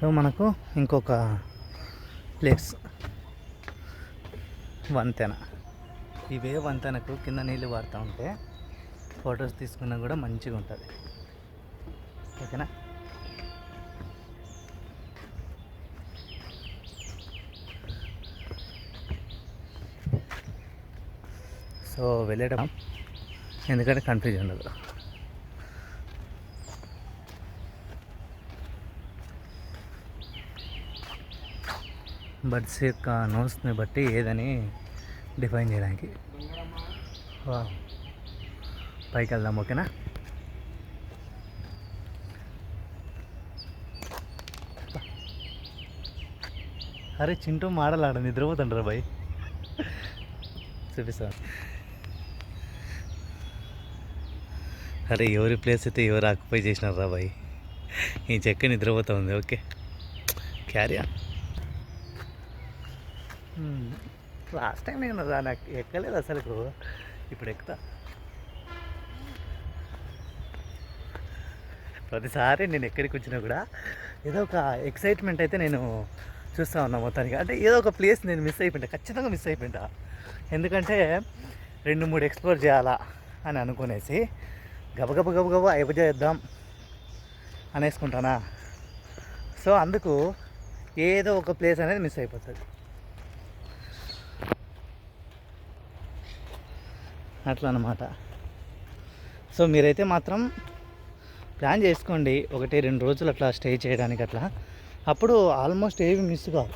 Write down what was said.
So మనకు ఇంకొక place వంతెన. ఇవే వంతెనకు కింద నీళ్ళు వాడుతూ ఉంటే ఫొటోస్ తీసుకున్నా కూడా మంచిగా ఉంటుంది. ఓకేనా? సో వెళ్ళేటప్పుడు ఎందుకంటే కన్ఫ్యూజన్ ఉండదు. బర్డ్స్ యొక్క నోస్ని బట్టి ఏదని డిఫైన్ చేయడానికి. పైకి వెళ్దాం. ఓకేనా? అరే చింటూ మాడలాడ నిద్రపోతుండ్రా బాయ్. చూపిస్తాను. అరే ఎవరి ప్లేస్ అయితే ఎవరు ఆక్యుపై చేసినారు రా బాయ్. ఈ చెక్క నిద్రపోతా ఉంది. ఓకే, క్యారియా. లాస్ట్ టైం నేను నాకు ఎక్కలేదు అసలు, ఇప్పుడు ఎక్కుతా. ప్రతిసారి నేను ఎక్కడికి వచ్చినా కూడా ఏదో ఒక ఎక్సైట్మెంట్ అయితే నేను చూస్తూ ఉన్నా మొత్తానికి. అంటే ఏదో ఒక ప్లేస్ నేను మిస్ అయిపోయింటా, ఖచ్చితంగా మిస్ అయిపోయింటా. ఎందుకంటే 2-3 ఎక్స్ప్లోర్ చేయాలా అని అనుకునేసి గబగబ అయిపోయేద్దాం అనేసుకుంటానా. సో అందుకు ఏదో ఒక ప్లేస్ అనేది మిస్ అయిపోతుంది. అట్లా అన్నమాట. సో మీరైతే మాత్రం ప్లాన్ చేసుకోండి 1-2 రోజులు అట్లా స్టే చేయడానికి అట్లా. అప్పుడు ఆల్మోస్ట్ ఏవి మిస్ కావు.